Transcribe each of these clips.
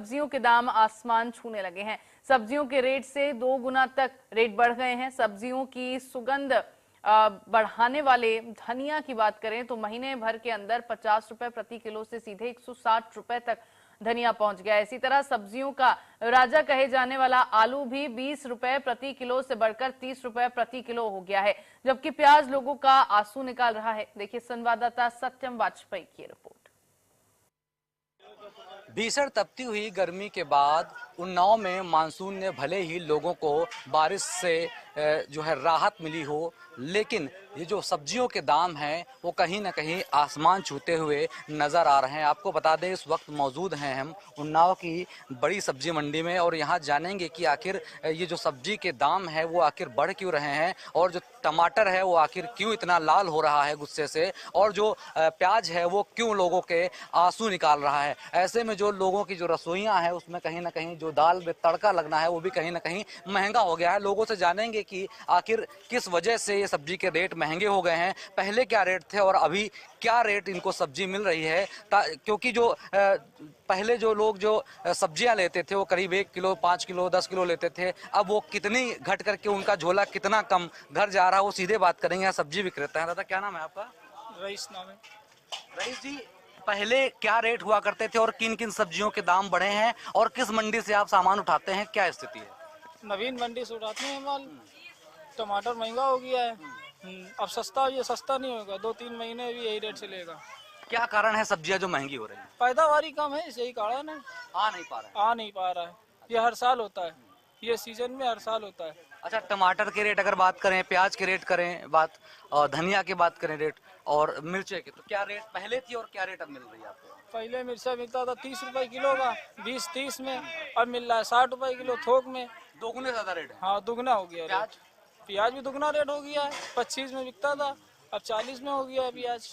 सब्जियों के दाम आसमान छूने लगे हैं। सब्जियों के रेट से 2 गुना तक रेट बढ़ गए हैं। सब्जियों की सुगंध बढ़ाने वाले धनिया की बात करें तो महीने भर के अंदर 50 रुपए प्रति किलो से सीधे 160 रुपए तक धनिया पहुंच गया। इसी तरह सब्जियों का राजा कहे जाने वाला आलू भी 20 रुपए प्रति किलो से बढ़कर 30 रुपए प्रति किलो हो गया है, जबकि प्याज लोगों का आंसू निकाल रहा है। देखिए संवाददाता सत्यम वाजपेयी की रिपोर्ट। भीषण तपती हुई गर्मी के बाद उन्नाव में मानसून ने भले ही लोगों को बारिश से जो है राहत मिली हो, लेकिन ये जो सब्जियों के दाम हैं वो कहीं ना कहीं आसमान छूते हुए नज़र आ रहे हैं। आपको बता दें इस वक्त मौजूद हैं हम उन्नाव की बड़ी सब्जी मंडी में और यहाँ जानेंगे कि आखिर ये जो सब्जी के दाम है वो आखिर बढ़ क्यों रहे हैं और जो टमाटर है वो आखिर क्यों इतना लाल हो रहा है गुस्से से, और जो प्याज है वो क्यों लोगों के आंसू निकाल रहा है। ऐसे में जो लोगों की जो रसोइयाँ हैं उसमें कहीं ना कहीं जो दाल में तड़का लगना है वो भी कहीं ना कहीं महंगा हो गया है। लोगों से जानेंगे कि आखिर किस वजह से ये सब्जी के रेट महंगे हो गए हैं, पहले क्या रेट थे और अभी क्या रेट इनको सब्जी मिल रही है। क्योंकि जो पहले जो लोग जो सब्जियां लेते थे वो करीब 1 किलो 5 किलो 10 किलो लेते थे, अब वो कितनी घट करके उनका झोला कितना कम घर जा रहा है वो सीधे बात करेंगे। सब्जी विक्रेता है। दादा क्या नाम है आपका? रईस नाम है। रईस जी, पहले क्या रेट हुआ करते थे और किन किन सब्जियों के दाम बढ़े हैं और किस मंडी से आप सामान उठाते हैं, क्या स्थिति है? नवीन मंडी से उठाते हैं माल। टमाटर महंगा हो गया है। अब सस्ता, ये सस्ता नहीं होगा, 2-3 महीने भी यही रेट चलेगा। क्या कारण है सब्जियां जो महंगी हो रही हैं? पैदावारी कम है, यही कारण है। आ नहीं पा रहा है। ये हर साल होता है, ये सीजन में हर साल होता है। अच्छा, टमाटर के रेट अगर बात करें, प्याज के रेट करें बात, और धनिया की बात करें रेट, और मिर्चे की, तो क्या रेट पहले थी और क्या रेट अब मिल रही है आपको? पहले मिर्चा मिलता था 30 रुपए किलो का, 20-30 में, अब मिल रहा है 60 रुपए किलो थोक में। दोगुने ज्यादा रेट है। हाँ, दुगना हो गया। प्याज भी दुगना रेट हो गया है। 25 में बिकता था, अब 40 में हो गया है प्याज।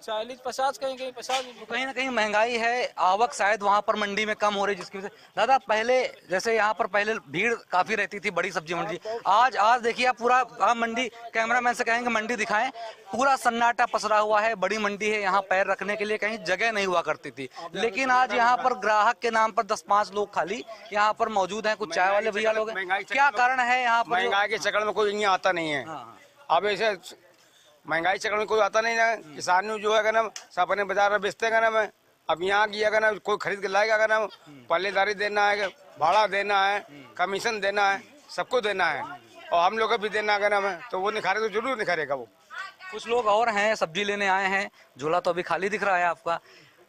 40-50, कहीं 50। तो कहीं ना कहीं महंगाई है, आवक शायद वहाँ पर मंडी में कम हो रही, जिसकी वजह से। दादा, पहले जैसे यहाँ पर पहले भीड़ काफी रहती थी, बड़ी सब्जी मंडी, आज देखिए आप पूरा, आप मंडी, कैमरामैन से कहेंगे मंडी दिखाएं, पूरा सन्नाटा पसरा हुआ है। बड़ी मंडी है, यहाँ पैर रखने के लिए कहीं जगह नहीं हुआ करती थी, लेकिन आज यहाँ पर ग्राहक के नाम पर 10-5 लोग खाली यहाँ पर मौजूद हैं। कुछ चाय वाले भैया लोग हैं। क्या कारण है यहाँ पर? महंगाई के चक्कर में कोई यहाँ आता नहीं है। अब ऐसे महंगाई चक्कर में कोई आता नहीं ना। किसान जो है ना सब अपने बाजार में बेचते हैं ना। अब यहाँ किया ना कोई खरीद के लाएगा ना, पल्लेदारी देना है, भाड़ा देना है, कमीशन देना है, सबको देना है, और हम लोग को भी देना है ना, तो वो निखारे तो जरूर निखारेगा वो। कुछ लोग और हैं सब्जी लेने आए हैं, झोला तो अभी खाली दिख रहा है आपका।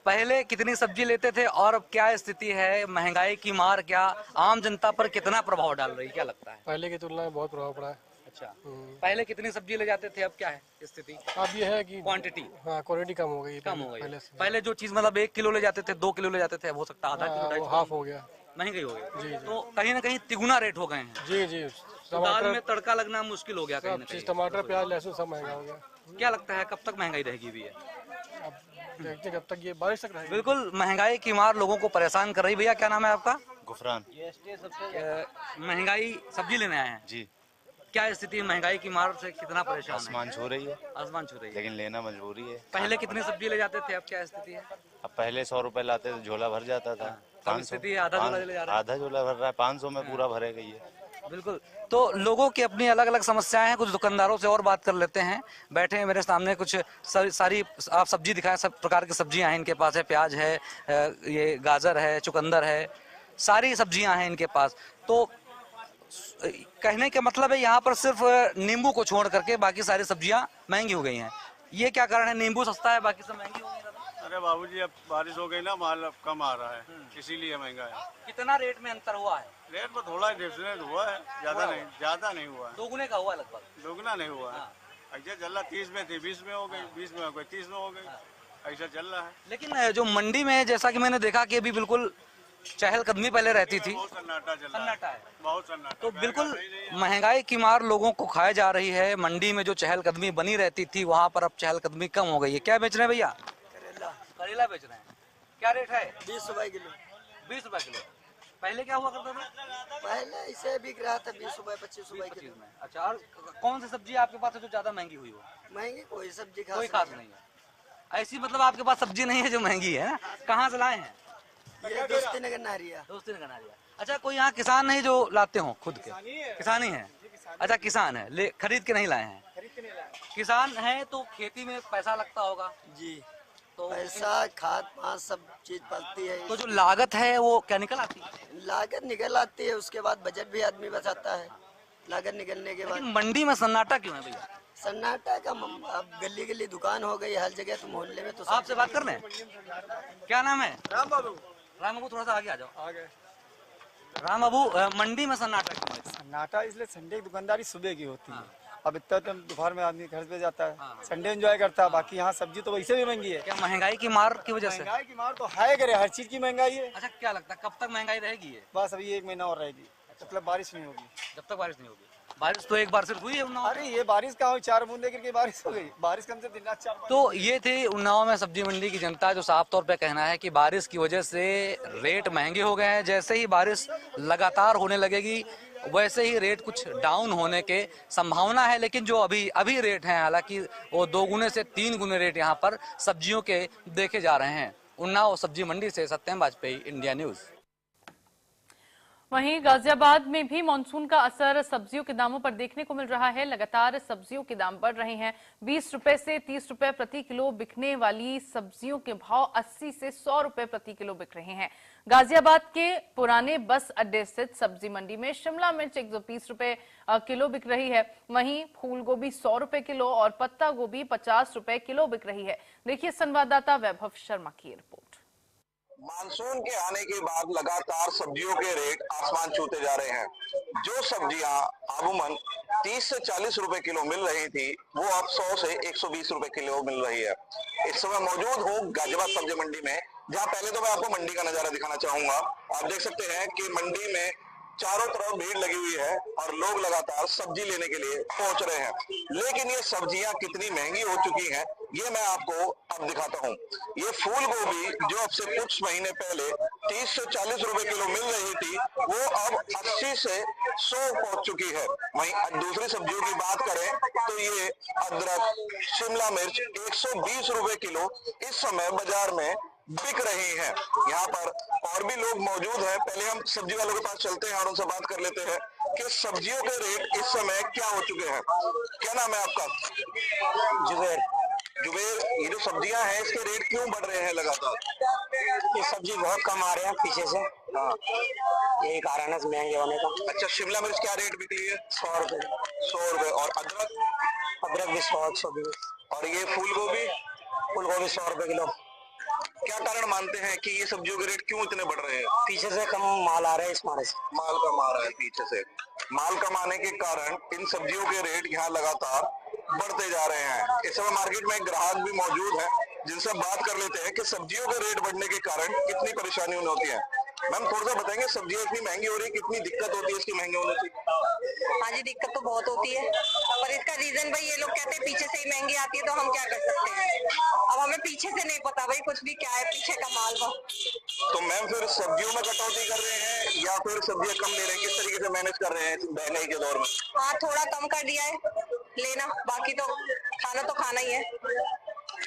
पहले कितनी सब्जी लेते थे और अब क्या स्थिति है? महंगाई की मार क्या आम जनता पर कितना प्रभाव डाल रही है, क्या लगता है? पहले की तुलना में बहुत प्रभाव पड़ा है। अच्छा, पहले कितनी सब्जी ले जाते थे, अब क्या है स्थिति? अब ये है कि क्वांटिटी, हाँ, क्वालिटी कम हो गई। पहले जो चीज मतलब 1 किलो ले जाते थे, 2 किलो ले जाते थे, अब हो सकता है आधा किलो, हाफ हो गया, महंगी हो गई। जी। तो कहीं ना कहीं तिगुना रेट हो गए हैं। जी। तो दाल में तड़का लगना मुश्किल हो गया कहीं ना कहीं। टमाटर, प्याज, लहसुन सब महंगा हो गया। क्या लगता है कब तक महंगाई रहेगी भी है? अब देखते हैं कब तक ये बारिश तक रहेगी। बिल्कुल, महंगाई की मार लोगों को परेशान कर रही। भैया क्या नाम है आपका? गुफरान। महंगाई, सब्जी लेने आए हैं जी। क्या स्थिति है? महंगाई की मार से कितना परेशान है? आसमान छू रही है। आसमान छू रही है, लेकिन लेना मजबूरी है। पहले कितनी सब्जी ले जाते थे, अब क्या स्थिति है? अब पहले 100 रुपए लाते थे, झोला भर जाता था। 500 आधा झोला भर रहा है, 500 में पूरा भरेगा ये। बिल्कुल। तो लोगों की अपनी अलग अलग समस्याएं हैं। कुछ दुकानदारों से और बात कर लेते हैं। बैठे हैं मेरे सामने, कुछ सारी आप सब्जी दिखाएं, सब प्रकार की सब्जियां हैं इनके पास। है प्याज है, ये गाजर है, चुकंदर है, सारी सब्जियां हैं इनके पास। तो कहने का मतलब है यहाँ पर सिर्फ नींबू को छोड़ करके बाकी सारी सब्जियां महंगी हो गई हैं। ये क्या कारण है? नींबू सस्ता है, बाकी सब महंगी हो गई। अरे बाबूजी, अब बारिश हो गई ना, माल अब कम आ रहा है, इसीलिए महंगा है। कितना रेट में अंतर हुआ है? रेट में थोड़ा डिफरेंस हुआ है, ज्यादा नहीं हुआ। दोगुने का हुआ लगभग? दोगुना नहीं हुआ है। ऐसा चल रहा, 30 में थी, 20 में हो गई, 20 में हो गई, 30 में हो गई, ऐसा चल रहा है। लेकिन जो मंडी में, जैसा कि मैंने देखा कि अभी बिल्कुल चहलकदमी पहले रहती थी, बहुत सन्नाटा चल रहा है, बहुत सन्नाटा। तो बिल्कुल महंगाई की मार लोगों को खाए जा रही है। मंडी में जो चहलकदमी बनी रहती थी वहाँ पर अब चहलकदमी कम हो गई है। क्या बेच रहे हैं भैया? करेला बेच रहे हैं। क्या रेट है? 20 रुपए किलो। 20 रुपए किलो। पहले क्या हुआ करता था? पहले इसे बिक रहा था 20 रुपए 25 रुपए किलो में। अच्छा, और कौन सी सब्जी आपके पास है जो ज्यादा महंगी हुई हो? महंगी कोई सब्जी कोई खास नहीं है। ऐसी मतलब आपके पास सब्जी नहीं है जो महंगी है? कहाँ से लाए हैं? ये दोस्ती नगर नारिया। दोस्ती नगर नारिया। अच्छा, कोई यहाँ किसान नहीं जो लाते हो खुद के? किसान ही है। अच्छा, किसान है, ले खरीद के नहीं लाए हैं। किसान है तो खेती में पैसा लगता होगा जी, तो पैसा खाद पांच सब चीज पलती है। तो जो लागत है वो क्या निकल आती है? लागत निकल आती है, उसके बाद बजट भी आदमी बचाता है लागत निकलने के बाद। लेकिन मंडी में सन्नाटा क्यों है भैया? सन्नाटा का अब गली गली दुकान हो गई हर जगह, तो मोहल्ले में तो सब आपसे बात करने, क्या नाम है? राम बाबू। राम बाबू, थोड़ा सा आगे आ जाओ। आ गए। राम बाबू, मंडी में सन्नाटा क्यों है? सन्नाटा इसलिए संडे की दुकानदारी सुबह की होती है। अब इतना तो दोपहर में आदमी घर पे जाता है, संडे एंजॉय करता है। बाकी यहाँ सब्जी तो वैसे भी महंगी है। क्या महंगाई की मार की वजह से? महंगाई की मार तो है, करे हर चीज की महंगाई है। अच्छा, क्या लगता है कब तक महंगाई रहेगी ये? बस अभी 1 महीना और रहेगी, मतलब बारिश नहीं होगी। जब तक बारिश नहीं होगी। बारिश तो एक बार सिर्फ हुई है उन्नाव। अरे ये बारिश कहाँ हुई, 4 बूंदे गिर के बारिश हो गई। बारिश कम से दिन रात 4। तो ये थे उन्नाव में सब्जी मंडी की जनता, जो साफ तौर पे कहना है कि बारिश की वजह से रेट महंगे हो गए हैं। जैसे ही बारिश लगातार होने लगेगी वैसे ही रेट कुछ डाउन होने के संभावना है। लेकिन जो अभी रेट हैं, हालांकि वो 2 गुने से 3 गुने रेट यहाँ पर सब्जियों के देखे जा रहे हैं। उन्नाव सब्जी मंडी से सत्यम वाजपेयी, इंडिया न्यूज। वहीं गाजियाबाद में भी मानसून का असर सब्जियों के दामों पर देखने को मिल रहा है। लगातार सब्जियों के दाम बढ़ रहे हैं। 20 रुपए से 30 रुपए प्रति किलो बिकने वाली सब्जियों के भाव 80 से 100 रुपए प्रति किलो बिक रहे हैं। गाजियाबाद के पुराने बस अड्डे स्थित सब्जी मंडी में शिमला मिर्च 120 रुपए किलो बिक रही है। वहीं फूल गोभी 100 रुपए किलो और पत्ता गोभी 50 रुपए किलो बिक रही है। देखिए संवाददाता वैभव शर्मा की रिपोर्ट। मानसून के आने के बाद लगातार सब्जियों के रेट आसमान छूते जा रहे हैं। जो सब्जियां अमूमन 30 से 40 रुपए किलो मिल रही थी, वो अब 100 से 120 रुपए किलो मिल रही है। इस समय मौजूद हूँ गाजियाबाद सब्जी मंडी में, जहां पहले तो मैं आपको मंडी का नजारा दिखाना चाहूंगा। आप देख सकते हैं कि मंडी में चारों तरफ भीड़ लगी हुई है और लोग लगातार सब्जी लेने के लिए पहुंच रहे हैं। लेकिन ये सब्जियां कितनी महंगी हो चुकी हैं, ये मैं आपको अब दिखाता हूं। ये फूल गोभी जो अब से कुछ महीने पहले 30 से 40 रुपए किलो मिल रही थी, वो अब 80 से 100 पहुंच चुकी है। वहीं दूसरी सब्जियों की बात करें तो ये अदरक, शिमला मिर्च 120 रुपए किलो इस समय बाजार में बिक रही हैं। यहाँ पर और भी लोग मौजूद हैं। पहले हम सब्जी वालों के पास चलते हैं और उनसे बात कर लेते हैं कि सब्जियों के रेट इस समय क्या हो चुके हैं। क्या नाम है आपका? जुबेर। जुबेर, ये जो सब्जियां हैं इसके रेट क्यों बढ़ रहे हैं लगातार? ये सब्जी बहुत कम आ रहे हैं पीछे से। हाँ, यही कारण है महंगे होने का। अच्छा, शिमला मिर्च क्या रेट बिक रही है? 100 रुपए। 100 रुपए। और अदरक? अदरक भी 100-120। और ये फूल गोभी? फूल गोभी 100 रुपए किलो। क्या कारण मानते हैं कि ये सब्जियों के रेट क्यों इतने बढ़ रहे हैं? पीछे से कम माल आ रहा है, इस मारे से माल कम आ रहा है। पीछे से माल कम आने के कारण इन सब्जियों के रेट यहाँ लगातार बढ़ते जा रहे हैं। इस समय मार्केट में ग्राहक भी मौजूद है, जिनसे बात कर लेते हैं कि सब्जियों के रेट बढ़ने के कारण कितनी परेशानी उन्हें होती है। मैम, थोड़ा सा बताएंगे, सब्जियां इतनी महंगी हो रही है, कितनी दिक्कत होती है इसकी महंगे होने से? हाँ जी, दिक्कत तो बहुत होती है, पर इसका रीजन भाई ये लोग कहते हैं पीछे से ही महंगी आती है, तो हम क्या कर सकते हैं। अब हमें पीछे से नहीं पता भाई कुछ भी, क्या है पीछे का माल वो। तो मैम, फिर सब्जियों में कटौती कर रहे हैं या फिर सब्जियां कम ले रहे हैं? किस तरीके से मैनेज कर रहे हैं महंगाई के दौर में? हाँ, थोड़ा कम कर दिया है लेना, बाकी तो खाना ही है।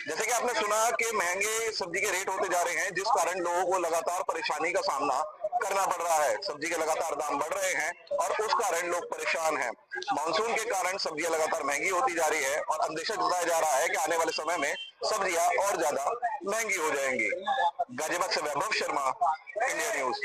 जैसे कि आपने सुना कि महंगे सब्जी के रेट होते जा रहे हैं, जिस कारण लोगों को लगातार परेशानी का सामना करना पड़ रहा है। सब्जी के लगातार दाम बढ़ रहे हैं और उस कारण लोग परेशान हैं। मानसून के कारण सब्जियां लगातार महंगी होती जा रही है और अंदेशा जताया जा रहा है कि आने वाले समय में सब्जियां और ज्यादा महंगी हो जाएंगी। गाजियाबाद से वैभव शर्मा, इंडिया न्यूज।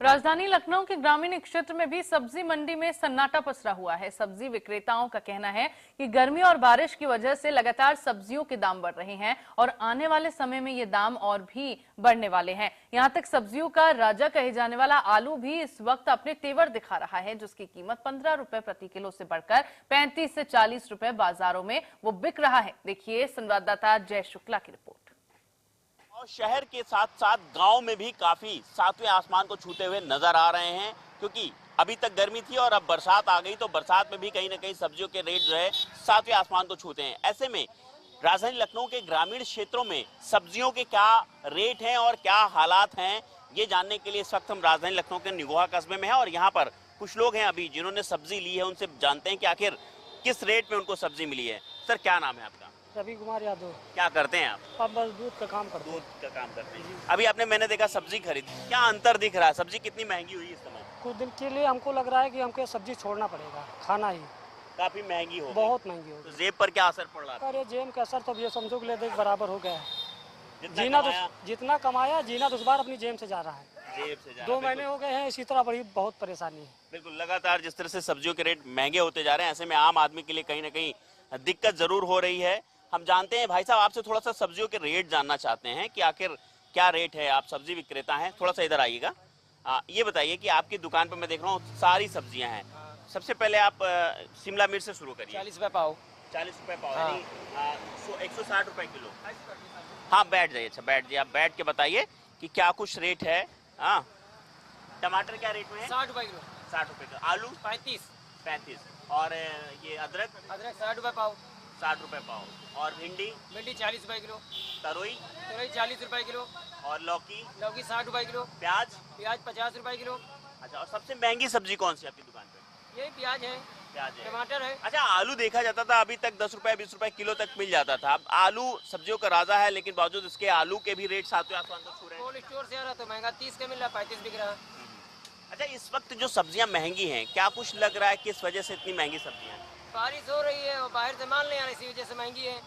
राजधानी लखनऊ के ग्रामीण क्षेत्र में भी सब्जी मंडी में सन्नाटा पसरा हुआ है। सब्जी विक्रेताओं का कहना है कि गर्मी और बारिश की वजह से लगातार सब्जियों के दाम बढ़ रहे हैं और आने वाले समय में ये दाम और भी बढ़ने वाले हैं। यहां तक सब्जियों का राजा कहे जाने वाला आलू भी इस वक्त अपने तेवर दिखा रहा है, जिसकी कीमत 15 रुपए प्रति किलो से बढ़कर 35 से 40 रुपए बाजारों में वो बिक रहा है। देखिए संवाददाता जय शुक्ला की रिपोर्ट। और शहर के साथ साथ गांव में भी काफी सातवें आसमान को छूते हुए नजर आ रहे हैं, क्योंकि अभी तक गर्मी थी और अब बरसात आ गई, तो बरसात में भी कहीं ना कहीं सब्जियों के रेट जो है सातवें आसमान को छूते हैं। ऐसे में राजधानी लखनऊ के ग्रामीण क्षेत्रों में सब्जियों के क्या रेट हैं और क्या हालात हैं, ये जानने के लिए इस वक्त हम राजधानी लखनऊ के निगोहा कस्बे में हैं और यहाँ पर कुछ लोग हैं अभी जिन्होंने सब्जी ली है, उनसे जानते हैं कि आखिर किस रेट में उनको सब्जी मिली है। सर, क्या नाम है आपका? रवि कुमार यादव। क्या करते हैं आप? अब बस दूध का काम करते हैं। दूध का काम करते हैं। अभी आपने मैंने देखा सब्जी खरीदी, क्या अंतर दिख रहा है? सब्जी कितनी महंगी हुई इस समय? कुछ दिन के लिए हमको लग रहा है कि हमको सब्जी छोड़ना पड़ेगा, खाना ही काफी महंगी हो गई। बहुत महंगी हो गई। तो जेब पर क्या असर पड़ रहा है? अरे जेब का असर तो ये समझो कि देख बराबर हो गया है। जितना कमाया जीना तो इस बार अपनी जेब से जा रहा है। जेब से जा रहा है। 2 महीने हो गए हैं इसी तरह बड़ी बहुत परेशानी है। बिल्कुल, लगातार जिस तरह से सब्जियों के रेट महंगे होते जा रहे हैं, ऐसे में आम आदमी के लिए कहीं ना कहीं दिक्कत जरूर हो रही है। हम जानते हैं भाई साहब, आपसे थोड़ा सा सब्जियों के रेट जानना चाहते हैं कि आखिर क्या रेट है। आप सब्जी विक्रेता हैं, थोड़ा सा इधर आइएगा। ये बताइए कि आपकी दुकान पर मैं देख रहा हूँ सारी सब्जियां हैं। सबसे पहले आप शिमला मिर्च से शुरू करिए। 40 रुपए पाव। 40 रुपए पाव, यानी 160 रुपए किलो। हाँ बैठ जाइए। अच्छा बैठ जाइए, आप बैठ के बताइए कि क्या कुछ रेट है। हाँ, टमाटर क्या रेट में है? 60 रुपए किलो। 60 रुपए किलो। आलू 35। और ये अदरक 60 रुपए पाव। 60 रुपए पाव। और भिंडी 40 रुपए किलो। तरोई 40 रुपए किलो। और लौकी 60 रुपए किलो। प्याज 50 रुपए किलो। अच्छा, और सबसे महंगी सब्जी कौन सी आपकी दुकान पे? यही प्याज है, टमाटर है। अच्छा, आलू देखा जाता था अभी तक 10 रुपए 20 रुपए किलो तक मिल जाता था। अब आलू सब्जियों का राजा है, लेकिन बावजूद इसके आलू के भी रेट सातवें आसमान तक छू रहे हैं। कोल्ड स्टोर से आ रहा तो महंगा 30 का मिल रहा, 35 बिक रहा। अच्छा, इस वक्त जो सब्जियां महंगी हैं, क्या कुछ लग रहा है किस वजह से इतनी महंगी सब्जियां हैं? बारिश हो रही है और बाहर से माल नहीं आ रहा, इसी वजह से महंगी है।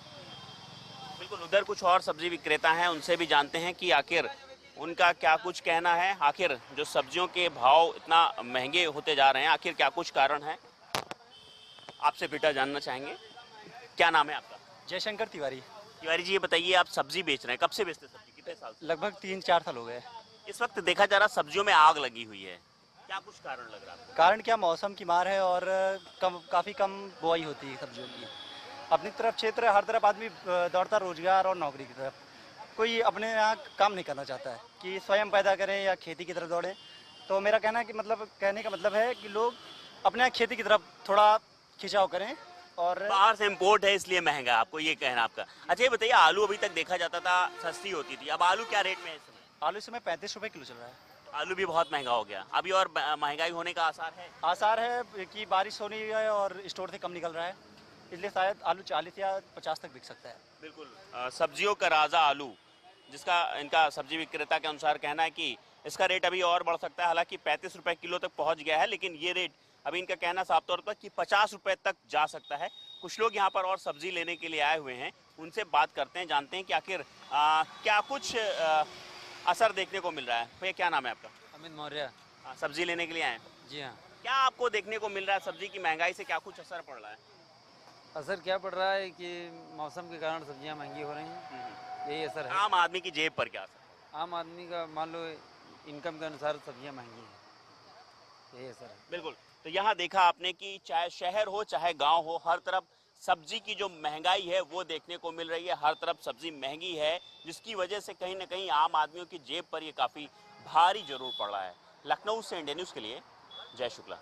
बिल्कुल, उधर कुछ और सब्जी विक्रेता हैं, उनसे भी जानते हैं कि आखिर उनका क्या कुछ कहना है। आखिर जो सब्जियों के भाव इतना महंगे होते जा रहे हैं, आखिर क्या कुछ कारण है। आपसे बेटा जानना चाहेंगे, क्या नाम है आपका? जयशंकर तिवारी। तिवारी जी, ये बताइए आप सब्जी बेच रहे हैं, कब से बेचते हैं सब्जी, कितने साल से? लगभग 3-4 साल हो गए। इस वक्त देखा जा रहा सब्जियों में आग लगी हुई है, क्या कुछ कारण लग रहा है? कारण क्या, मौसम की मार है और काफ़ी कम बुआई होती है सब्जियों की। अपनी तरफ क्षेत्र हर तरफ आदमी दौड़ता रोजगार और नौकरी की तरफ, कोई अपने यहाँ काम नहीं करना चाहता है कि स्वयं पैदा करें या खेती की तरफ दौड़ें। तो मेरा कहने का मतलब है कि लोग अपने यहाँ खेती की तरफ थोड़ा खिंचाव करें। और बाहर से इम्पोर्ट है इसलिए महंगा, आपको ये कहना आपका। अच्छा, ये बताइए, आलू अभी तक देखा जाता था सस्ती होती थी, अब आलू क्या रेट में है इस समय? आलू इस समय 35 रुपए किलो चल रहा है। आलू भी बहुत महंगा हो गया, अभी और महंगाई होने का आसार है कि बारिश हो रही है और स्टोर से कम निकल रहा है, इसलिए शायद आलू 40 या 50 तक बिक सकता है। बिल्कुल, सब्जियों का राजा आलू, जिसका इनका सब्जी विक्रेता के अनुसार कहना है कि इसका रेट अभी और बढ़ सकता है। हालांकि 35 रुपए किलो तक पहुंच गया है, लेकिन ये रेट अभी इनका कहना साफ तौर पर कि 50 रुपए तक जा सकता है। कुछ लोग यहाँ पर और सब्जी लेने के लिए आए हुए हैं, उनसे बात करते हैं, जानते हैं कि आखिर क्या कुछ असर देखने को मिल रहा है। भैया, क्या नाम है आपका? अमित मौर्य। सब्जी लेने के लिए आए? जी हाँ। क्या आपको देखने को मिल रहा है, सब्जी की महंगाई से क्या कुछ असर पड़ रहा है? असर क्या पड़ रहा है कि मौसम के कारण सब्जियां महंगी हो रही हैं, यही असर है। आम आदमी की जेब पर क्या असर? आम आदमी का मान लो इनकम के अनुसार सब्जियां महंगी हैं, यही असर है। बिल्कुल, तो यहाँ देखा आपने कि चाहे शहर हो चाहे गांव हो, हर तरफ सब्जी की जो महंगाई है वो देखने को मिल रही है। हर तरफ सब्जी महंगी है, जिसकी वजह से कहीं ना कहीं आम आदमियों की जेब पर ये काफ़ी भारी जरूर पड़ रहा है। लखनऊ से इंडिया न्यूज़ के लिए जय शुक्ला।